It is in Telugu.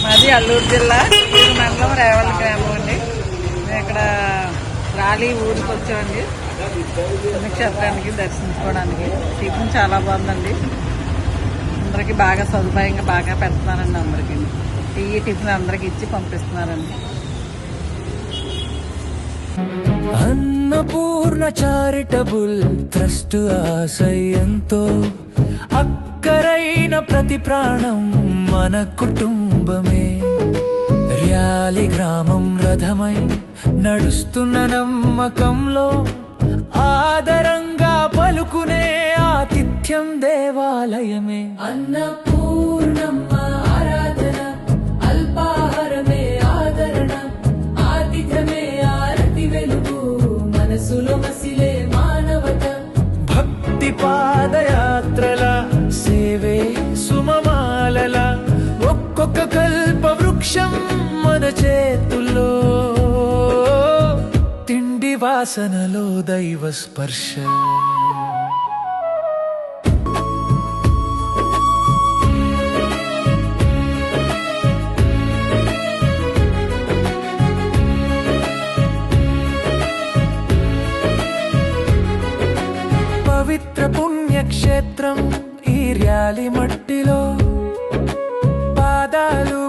మాది అల్లూరు జిల్లా చిత్తూరు మండలం రేవల గ్రామం అండి. మేము ఇక్కడ రాలి ఊరికి వచ్చామండి పుణ్యక్షేత్రానికి దర్శించుకోవడానికి. టిఫిన్ చాలా బాగుందండి. అందరికీ బాగా సదుపాయంగా బాగా పెడుతున్నారండి. అందరికీ టీ టిఫిన్ అందరికి ఇచ్చి పంపిస్తున్నారండి. అన్నపూర్ణ చారిటబుల్ ట్రస్ట్ ఆశయంతో అక్కరైన ప్రతి ప్రాణం మన కుటుంబమే. ర్యాలి గ్రామం రథమై నడుస్తున్న నమ్మకంలో ఆదరంగా పలుకునే ఆతిథ్యం దేవాలయమే. అన్నపూర్ణమ్మ ఆరాధన, అల్పాహారమే ఆదరణ, ఆతిథ్యమే ఆరతి వెలుగు, మనసులో మసిలే మానవత. భక్తి పాదయాత్రల సేవే సుమమాలల, ఒక్కొక్క కల్ప వృక్షం మన చేతుల్లో. తిండి వాసనలో దైవ స్పర్శ. పవిత్ర పుణ్యక్షేత్రం ఈ ర్యాలి మట్టిలో పాదాలు